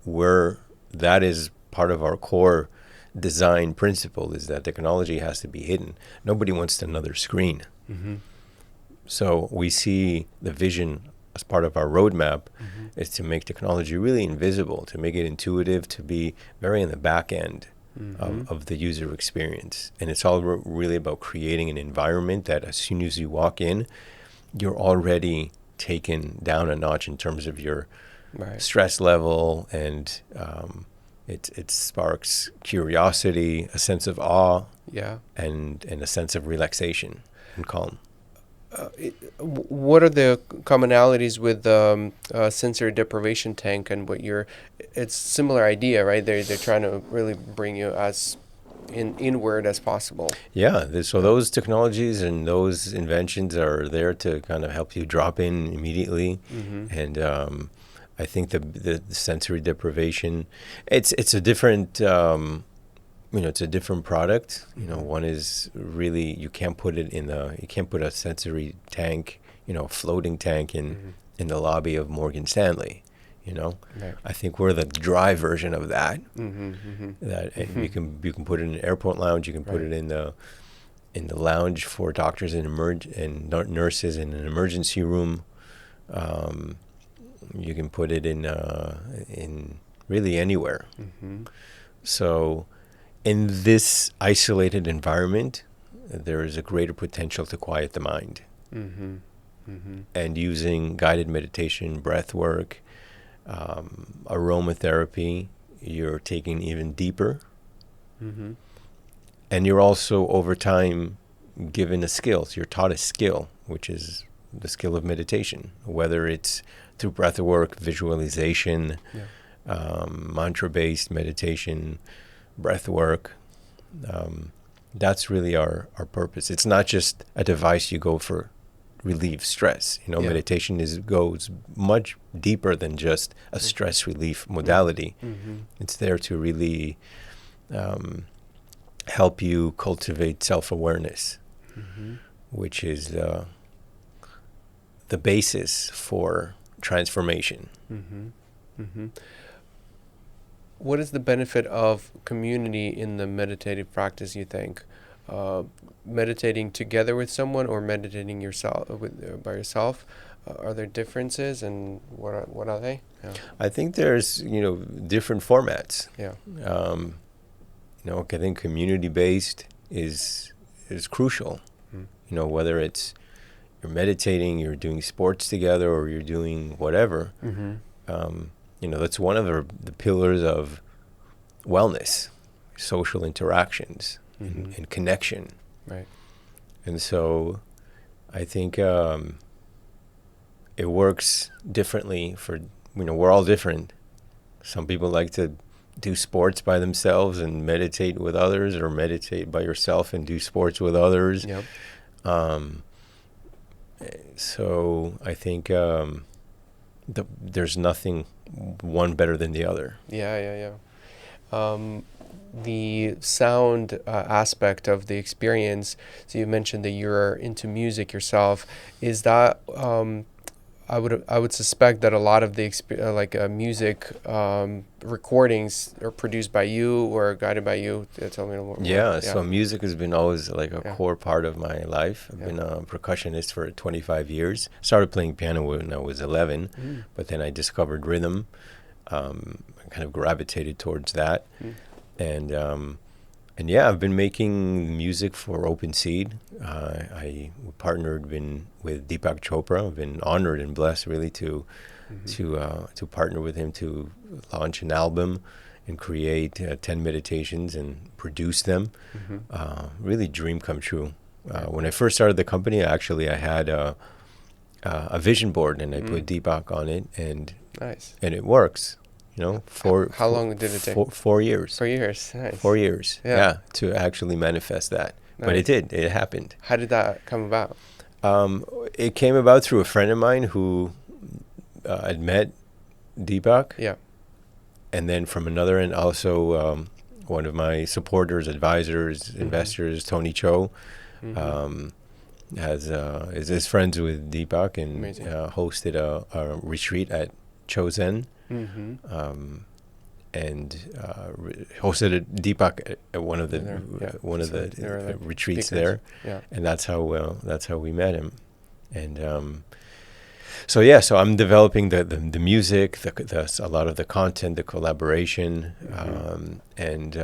where that is part of our core design principle, is that technology has to be hidden. Nobody wants another screen. So we see the vision as part of our roadmap is to make technology really invisible, to make it intuitive, to be very in the back end of the user experience. And it's all really about creating an environment that as soon as you walk in, you're already taken down a notch in terms of your stress level, and it sparks curiosity, a sense of awe, and a sense of relaxation and calm. What are the commonalities with sensory deprivation tank and what it's similar idea, right? They're trying to really bring you as inward as possible. Yeah, those technologies and those inventions are there to kind of help you drop in immediately. And I think the sensory deprivation, it's a different it's a different product. One is really, you can't put a sensory tank, floating tank in the lobby of Morgan Stanley. I think we're the dry version of that. That and you can put it in an airport lounge. You can put it in the lounge for doctors and nurses in an emergency room. You can put it in really anywhere. So, in this isolated environment, there is a greater potential to quiet the mind. And using guided meditation, breath work, aromatherapy, you're taking even deeper. And you're also, over time, given a skill. So you're taught a skill, which is the skill of meditation, whether it's through breath work, visualization, mantra-based meditation, breath work. That's really our purpose. It's not just a device you go for relieve stress. Meditation goes much deeper than just a stress relief modality. It's there to really help you cultivate self-awareness, which is the basis for transformation. What is the benefit of community in the meditative practice, you think? Meditating together with someone or meditating by yourself? Are there differences, and what are they? I think there's different formats. I think community-based is crucial. Whether it's you're meditating, you're doing sports together, or you're doing whatever. That's one of the pillars of wellness, social interactions and connection. Right. And so I think it works differently we're all different. Some people like to do sports by themselves and meditate with others, or meditate by yourself and do sports with others. Yep. So I think there's nothing one better than the other. Yeah. The sound aspect of the experience. So you mentioned that you're into music yourself. Is that I would suspect that a lot of the music recordings are produced by you or guided by you. Tell me a little more. Yeah, so music has been always like a Yeah. core part of my life. I've been a percussionist for 25 years. Started playing piano when I was 11, but then I discovered rhythm. I kind of gravitated towards that. And yeah, I've been making music for OpenSeed. I partnered with Deepak Chopra. I've been honored and blessed really to partner with him to launch an album and create 10 meditations and produce them. Really dream come true. When I first started the company, I had a vision board, and I put Deepak on it, and Nice. and it works. How long did it take? 4 years. 4 years. Nice. 4 years. Yeah. Yeah, to actually manifest that. But Nice. it did. It happened. How did that come about? It came about through a friend of mine who had met Deepak. Yeah. And then from another end, also one of my supporters, advisors, investors, Tony Cho, is friends with Deepak, and hosted a retreat at Chosen. And hosted Deepak at one of the retreats there, and that's how we met him. And so I'm developing the music, a lot of the content, the collaboration, and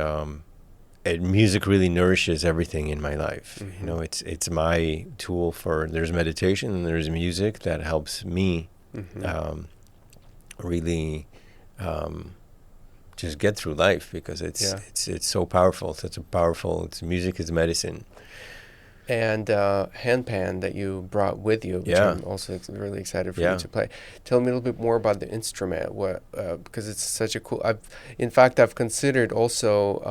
music really nourishes everything in my life. It's my tool for. There's meditation and there's music that helps me really just get through life, because it's so powerful. Such a powerful. Music is medicine. And Handpan that you brought with you, which I'm also really excited for you to play. Tell me a little bit more about the instrument. Because it's such a cool. I've considered also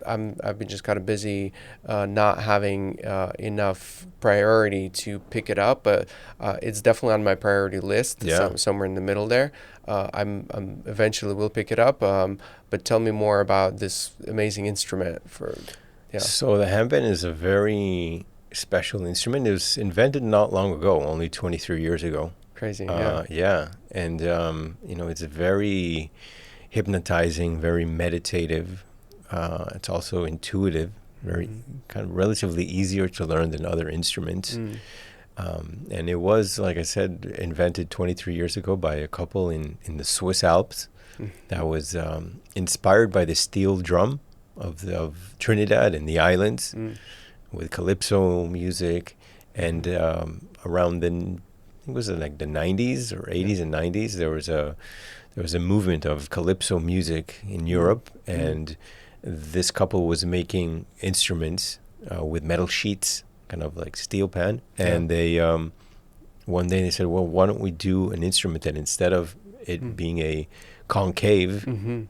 I've been just kind of busy, not having enough priority to pick it up, but it's definitely on my priority list. Somewhere in the middle there. I'm eventually will pick it up. But tell me more about this amazing instrument for. Yeah. So the handpan is a very special instrument. It was invented not long ago, only 23 years ago. Crazy, yeah. And, it's very hypnotizing, very meditative. It's also intuitive, very kind of relatively easier to learn than other instruments. And it was, like I said, invented 23 years ago by a couple in the Swiss Alps that was inspired by the steel drum of Trinidad and the islands, with calypso music, and around the 90s or 80s and 90s, there was a movement of calypso music in Europe, and this couple was making instruments with metal sheets, kind of like steel pan, and they one day they said, well, why don't we do an instrument that instead of it being a concave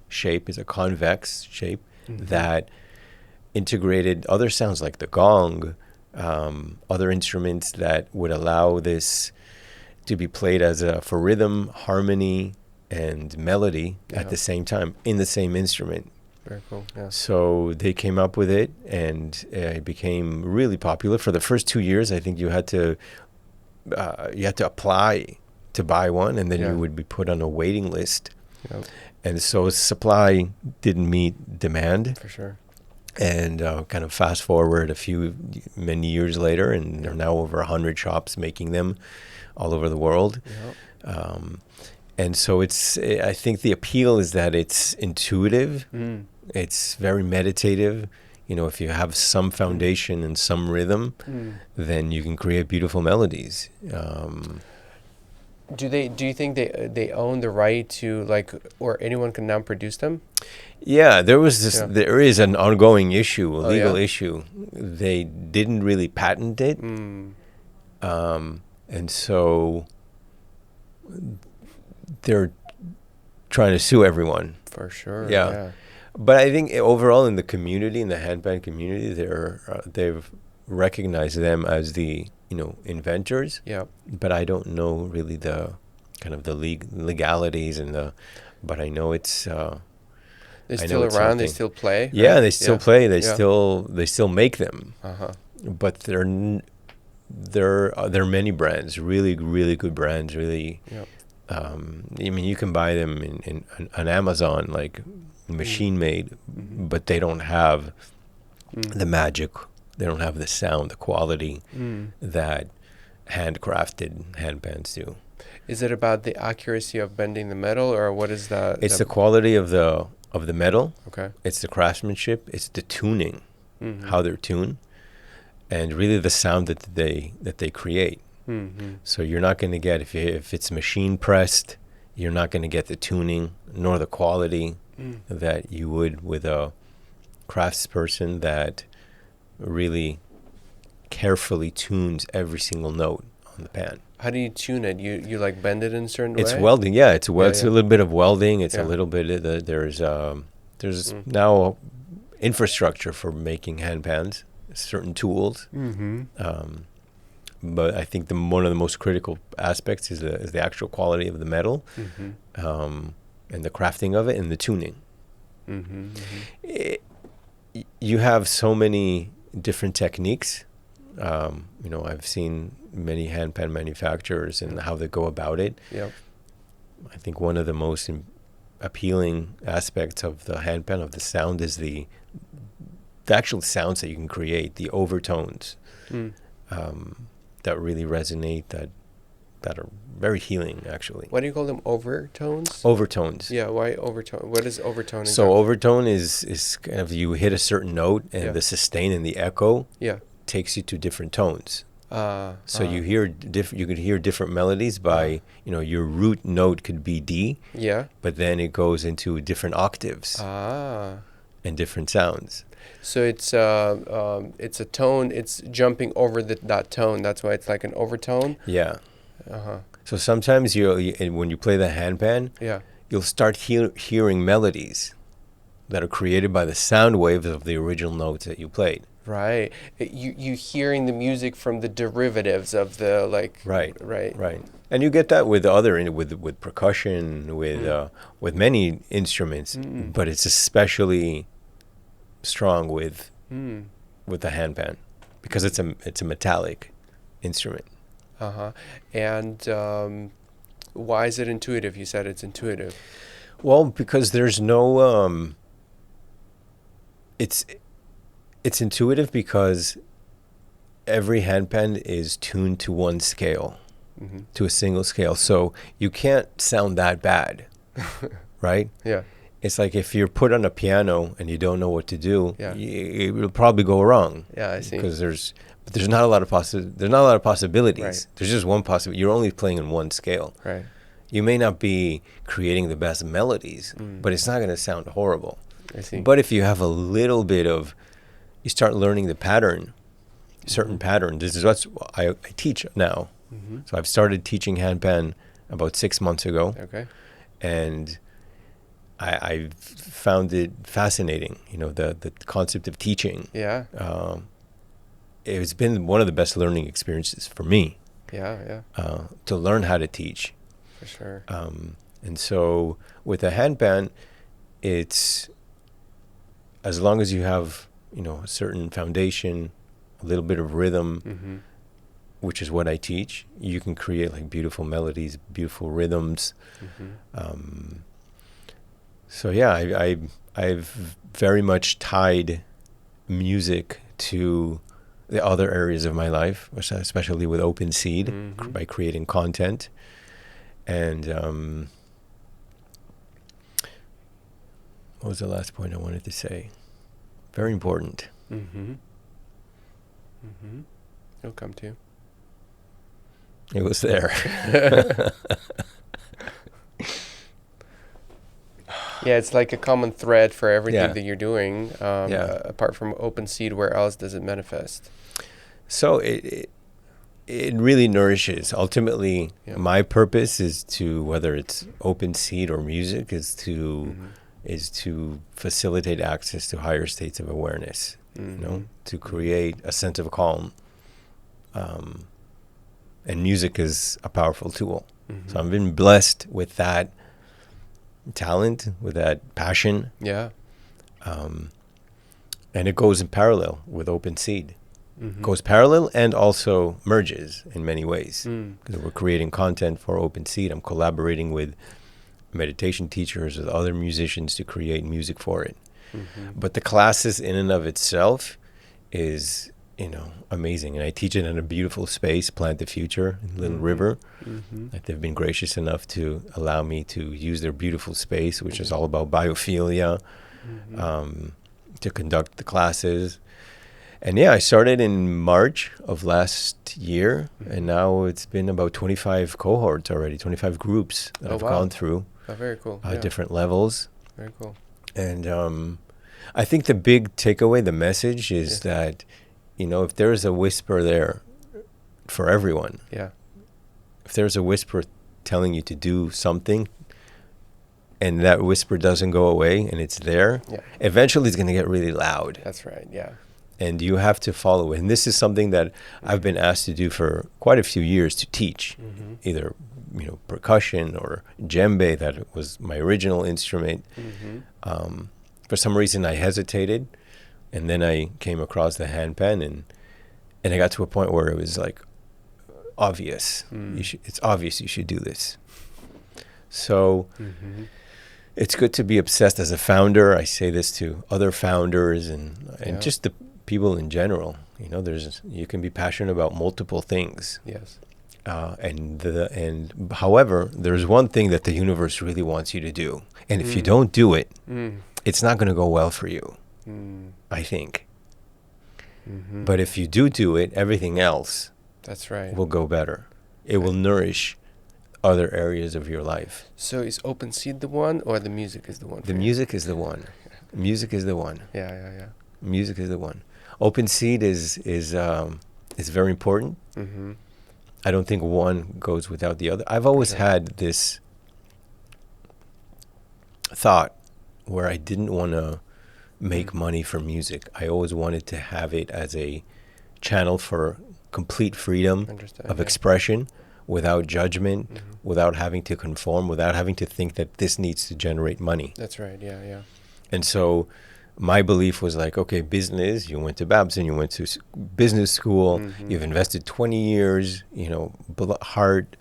shape, is a convex shape, that integrated other sounds like the gong, other instruments that would allow this to be played for rhythm, harmony, and melody at the same time in the same instrument. Very cool. Yeah. So they came up with it, and it became really popular. For the first 2 years, I think you had to apply to buy one, and then you would be put on a waiting list. Yep. And so supply didn't meet demand. For sure. And kind of fast forward many years later, and there are now over 100 shops making them all over the world. Yep. And so I think the appeal is that it's intuitive. It's very meditative. If you have some foundation and some rhythm, then you can create beautiful melodies. Do you think they own the right to or anyone can now produce them? Yeah, there is an ongoing issue, a legal issue. They didn't really patent it. And so trying to sue everyone. For sure. Yeah. Yeah. But I think overall in the community, in the handpan community, they've recognized them as the inventors. Yeah. But I don't know really the kind of the legalities but I know it's. They're I still know it's around. They something. still play. Yeah, Right? they still Yeah. play. They Yeah. still make them. Uh-huh. But there are many brands, really really good brands, really. Yeah. I mean, you can buy them on Amazon, like machine made, but they don't have the magic. They don't have the sound, the quality that handcrafted handpans do. Is it about the accuracy of bending the metal, or what is that? It's the quality of the metal. Okay. It's the craftsmanship. It's the tuning, Mm-hmm. how they're tuned, and really the sound that they create. Mm-hmm. So you're not going to get if it's machine pressed, you're not going to get the tuning nor the quality that you would with a craftsperson that really carefully tunes every single note on the pan. How do you tune it? You like bend it in a certain It's way? welding, yeah. It's Yeah, a little bit of welding. It's Yeah. a little bit of there's now infrastructure for making handpans, certain tools. Mm-hmm. But I think one of the most critical aspects is the actual quality of the metal, Mm-hmm. and the crafting of it and the tuning. Mm-hmm. You have so many different techniques. I've seen many handpan manufacturers and how they go about it. Yep. I think one of the most appealing aspects of the handpan, of the sound, is the actual sounds that you can create, the overtones that really resonate, that are very healing, actually. What do you call them? Overtones? Overtones. Yeah, why overtone? What is overtone? So overtone is kind of you hit a certain note and the sustain and the echo Yeah. takes you to different tones. So you could hear different melodies by, your root note could be D, Yeah. but then it goes into different octaves and different sounds. So it's a tone. It's jumping over that tone. That's why it's like an overtone. Yeah. Uh-huh. So sometimes when you play the handpan, Yeah. you'll start hearing melodies that are created by the sound waves of the original notes that you played. Right. You hearing the music from the derivatives of the Right. Right. Right. And you get that with with percussion, with many instruments, but it's especially strong with the handpan because it's a metallic instrument. Uh-huh. And why is it intuitive? You said it's intuitive. Well, because there's no it's intuitive because every handpan is tuned to one scale, to a single scale. So you can't sound that bad, right? Yeah. It's like if you're put on a piano and you don't know what to do, Yeah. it will probably go wrong. Yeah, I see. Because there's not a lot of possibilities. Right. There's just one possibility. You're only playing in one scale. Right. You may not be creating the best melodies, but it's not going to sound horrible. I see. But if you have a little bit of, you start learning the pattern, certain patterns. This is what I teach now. So I've started teaching handpan about 6 months ago. Okay. And I found it fascinating, the concept of teaching. Yeah. It's been one of the best learning experiences for me. Yeah. To learn how to teach. For sure. And so with a handpan, it's as long as you have, a certain foundation, a little bit of rhythm, which is what I teach, you can create like beautiful melodies, beautiful rhythms. So yeah, I've very much tied music to the other areas of my life, especially with OpenSeed, by creating content. And what was the last point I wanted to say? Very important. It'll come to you. It was there. Yeah, it's like a common thread for everything Yeah. that you're doing. Yeah. Apart from OpenSeed, where else does it manifest? So it really nourishes. Ultimately, Yeah. my purpose is to, whether it's OpenSeed or music, is to facilitate access to higher states of awareness. To create a sense of calm. And music is a powerful tool. So I've been blessed with that talent, with that passion. Yeah. And it goes in parallel with OpenSeed. Goes parallel and also merges in many ways. Because we're creating content for OpenSeed. I'm collaborating with meditation teachers, with other musicians to create music for it. But the classes in and of itself is, amazing. And I teach it in a beautiful space, Plant the Future in Little River. Like, they've been gracious enough to allow me to use their beautiful space, which is all about biophilia, to conduct the classes. And yeah, I started in March of last year, and now it's been about 25 cohorts already, 25 groups that I've gone through. Oh, very cool. Different levels. Very cool. And I think the big takeaway, the message is that, if there's a whisper there for everyone, if there's a whisper telling you to do something, and that whisper doesn't go away and it's there, eventually it's going to get really loud. That's right, yeah. And you have to follow it. And this is something that I've been asked to do for quite a few years, to teach, either percussion or djembe, that was my original instrument. For some reason I hesitated, and then I came across the handpan, and I got to a point where it was like obvious. It's obvious you should do this. So it's good to be obsessed as a founder. I say this to other founders and just the people in general. You can be passionate about multiple things. Yes. And however, there's one thing that the universe really wants you to do, and if you don't do it, it's not going to go well for you. I think. But if you do it, everything else, that's right, will go better. It will nourish other areas of your life. So is OpenSeed the one, or the music is the one? The music is the one. Music is the one. Yeah. Music is the one. OpenSeed is very important. I don't think one goes without the other. I've always had this thought where I didn't want to make money from music. I always wanted to have it as a channel for complete freedom of expression, without judgment, without having to conform, without having to think that this needs to generate money. That's right, yeah. And so my belief was like, okay, business, you went to Babson, you went to business school, you've invested 20 years, heart,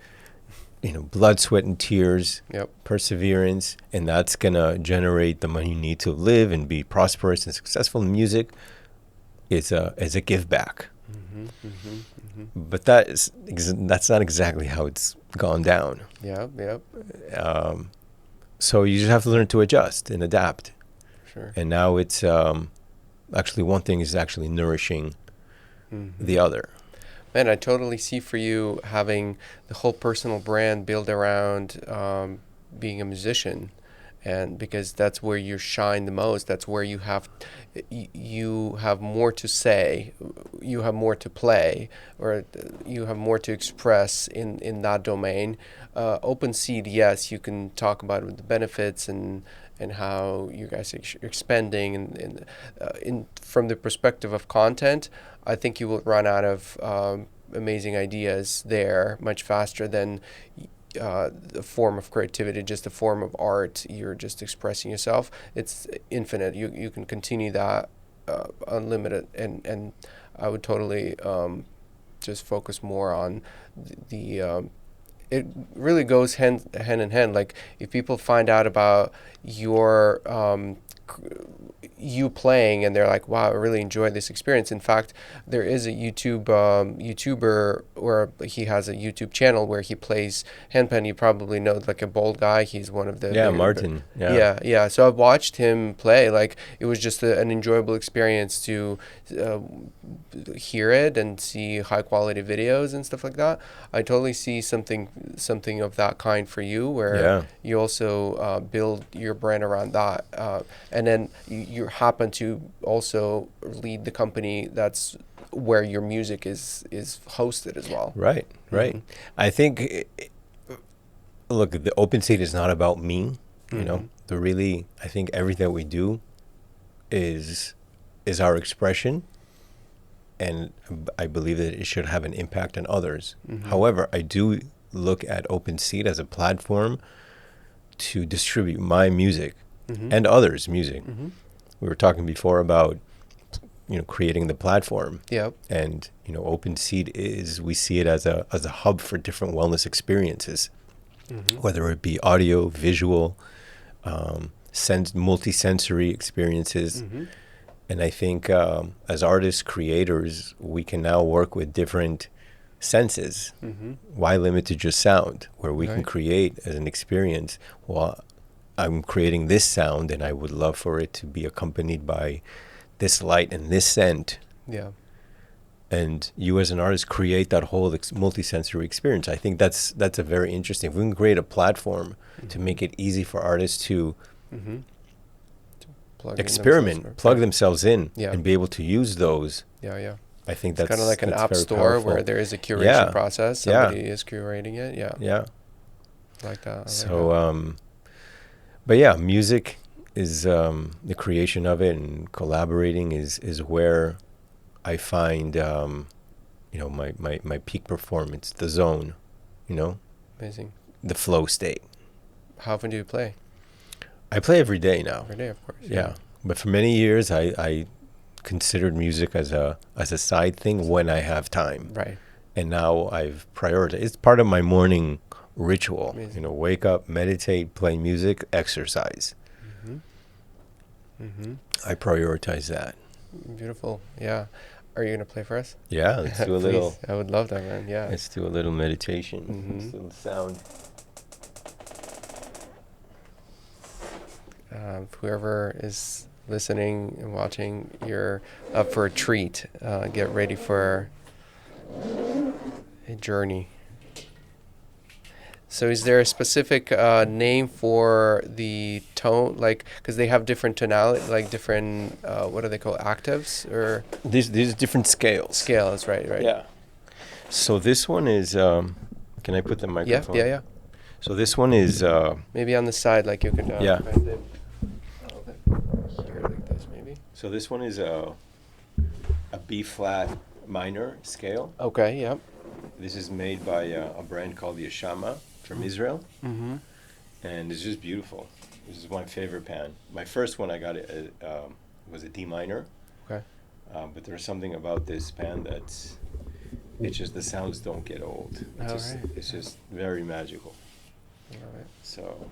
blood, sweat, and tears, perseverance, and that's going to generate the money you need to live and be prosperous and successful in music. It's a give back. But that's not exactly how it's gone down. So you just have to learn to adjust and adapt. Sure. And now it's actually, one thing is actually nourishing the other. Man, I totally see for you having the whole personal brand built around being a musician, and because that's where you shine the most. That's where you have more to say, you have more to play, or you have more to express in that domain. OpenSeed, yes, you can talk about the benefits and how you guys are expanding, and from the perspective of content, I think you will run out of amazing ideas there much faster than a form of creativity, just a form of art. You're just expressing yourself. It's infinite. You can continue that unlimited, and I would totally just focus more on the it really goes hand in hand. Like, if people find out about your you playing, and they're like, wow, I really enjoyed this experience. In fact, there is a YouTuber, or he has a YouTube channel where he plays handpan. You probably know, like, a bald guy. He's one of the Martin. Yeah. So I've watched him play. Like, it was just an enjoyable experience to hear it and see high quality videos and stuff like that. I totally see something of that kind for you, where you also build your brand around that, and then you happen to also lead the company that's where your music is hosted as well. Right, right. I think, look, the OpenSeed is not about me, you know. I think everything that we do is our expression, and I believe that it should have an impact on others. However, I do look at OpenSeed as a platform to distribute my music and others' music. We were talking before about, creating the platform. Yep. And, OpenSeed we see it as a hub for different wellness experiences, whether it be audio, visual, multi-sensory experiences. And I think as artists, creators, we can now work with different senses. Why limit to just sound, where we can create as an experience? Well, I'm creating this sound, and I would love for it to be accompanied by this light and this scent. Yeah. And you as an artist create that whole multi-sensory experience. I think that's a very interesting. If we can create a platform to make it easy for artists to experiment, plug themselves in, and be able to use those. Yeah. I think it's that's kind of like an app store powerful. where there is a curation process. Somebody is curating it. Yeah. Like that. But yeah, music is the creation of it, and collaborating is where I find my peak performance, the zone, Amazing. the flow state. How often do you play? I play every day now. Every day, of course. Yeah. But for many years, I considered music as a side thing when I have time. Right. And now I've prioritized. It's part of my morning ritual. Amazing. Wake up, meditate, play music, exercise. I prioritize that. Beautiful. Yeah. Are you going to play for us? Yeah, let's do a little. I would love that, man. Yeah. Let's do a little meditation. This little sound. Whoever is listening and watching, you're up for a treat. Get ready for a journey. So is there a specific name for the tone? Like, because they have different tonality, like different, what are they called, octaves? Or These different scales. Scales, right. Yeah. So this one is, can I put the microphone? Yeah. So this one is... maybe on the side, like you could... bend it. Here, like this, maybe. So this one is a B flat minor scale. Okay, yep. This is made by a brand called Vipassana from Israel. And it's just beautiful. This is my favorite pan. My first one I got was a D minor. Okay. But there's something about this pan it's just the sounds don't get old. It's just very magical. All right. So...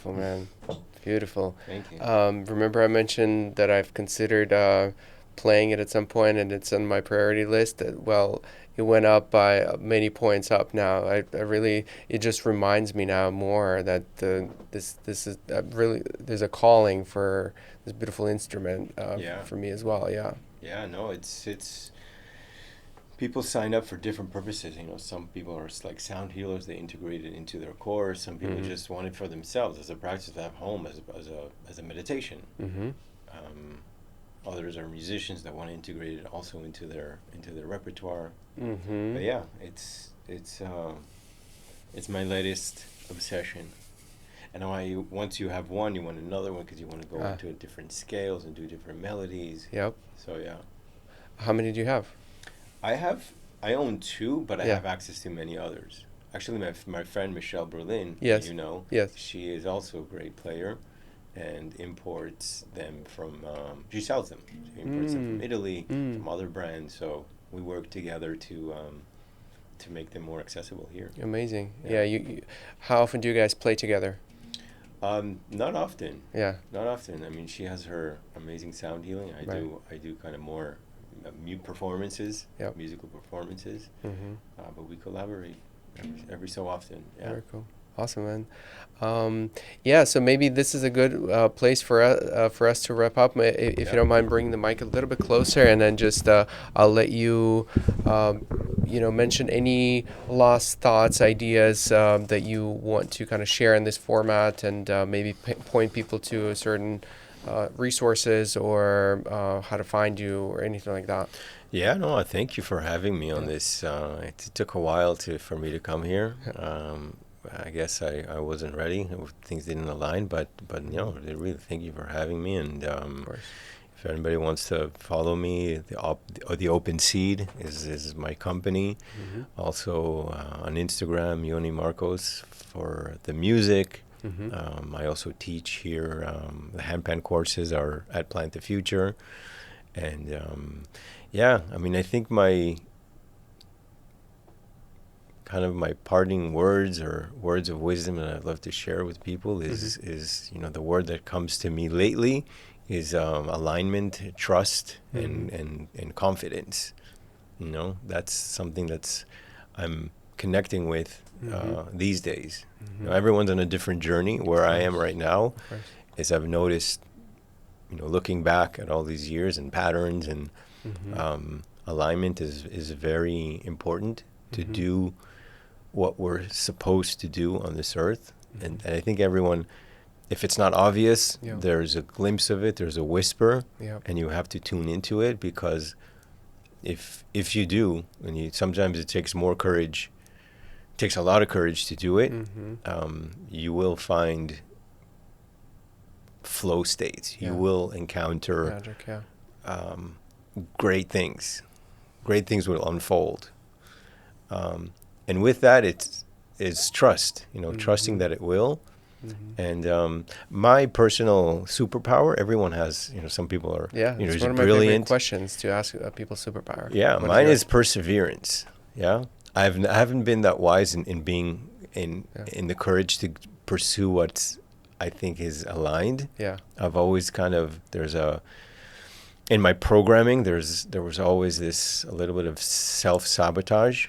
Beautiful, man. Beautiful. Thank you. Remember I mentioned that I've considered playing it at some point, and it's on my priority list. Well, it went up by many points up now. I really, it just reminds me now more that this is really, there's a calling for this beautiful instrument for me as well. Yeah. Yeah, no, it's people sign up for different purposes. Some people are like sound healers; they integrate it into their course. Some people just want it for themselves as a practice at home, as a meditation. Others are musicians that want to integrate it also into their repertoire. But yeah, it's my latest obsession. And once you have one, you want another one because you want to go into different scales and do different melodies. Yep. So yeah. How many do you have? I own two, but I have access to many others. Actually, my friend Michelle Berlin, yes. She is also a great player and imports them from, she sells them. She imports them from Italy, from other brands. So we work together to make them more accessible here. Amazing. Yeah. You how often do you guys play together? Not often. Yeah. Not often. I mean, she has her amazing sound healing. I do kind of more musical performances. But we collaborate every so often. Yeah. Very cool. Awesome, man. So maybe this is a good place for us to wrap up. If you don't mind bringing the mic a little bit closer, and then just I'll let you, mention any lost thoughts, ideas that you want to kind of share in this format, and maybe point people to a certain resources or how to find you or anything like that. Yeah, no, I thank you for having me on this. It took a while for me to come here. I guess I wasn't ready. Things didn't align, but really thank you for having me. And if anybody wants to follow me, the OpenSeed is my company. Also on Instagram, Yoni Marcos for the music. I also teach here. The Handpan courses are at Plant the Future. And I think my parting words or words of wisdom that I'd love to share with people is the word that comes to me lately is alignment, trust, and confidence. That's something that's I'm connecting with these days. Everyone's on a different journey. Where I am right now is I've noticed, looking back at all these years and patterns and alignment is very important to do what we're supposed to do on this earth. And I think everyone, if it's not obvious, there's a glimpse of it, there's a whisper, and you have to tune into it, because if you do, and sometimes it takes more courage, it takes a lot of courage to do it, you will find flow states. You will encounter magic, great things. Great things will unfold. And with that, it's trust, trusting that it will. And my personal superpower, everyone has, some people are, it's one of my brilliant. favorite questions to ask people superpower. Yeah, mine is perseverance. Yeah. I haven't been that wise in being in the courage to pursue what I think is aligned. Yeah. I've always in my programming, there was always a little bit of self-sabotage.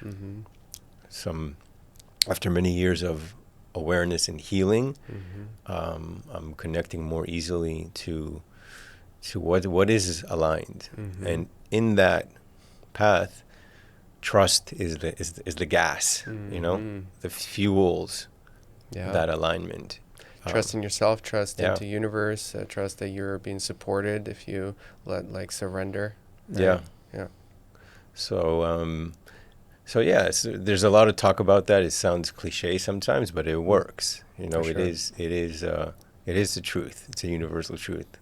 After many years of awareness and healing, I'm connecting more easily to what is aligned, and in that path, trust is the gas, the fuels that alignment. Trust in yourself, trust into universe, trust that you're being supported if you surrender. Yeah. So there's a lot of talk about that. It sounds cliche sometimes, but it works. Sure. It is the truth. It's a universal truth.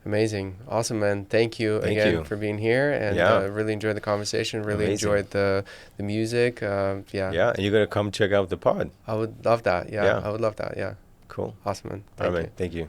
Amazing. Awesome, man. Thank you again for being here, and really enjoyed the conversation. Really enjoyed the music. And you're going to come check out the pod. I would love that. I would love that. Yeah. Cool. Awesome, man. All right, man. Thank you.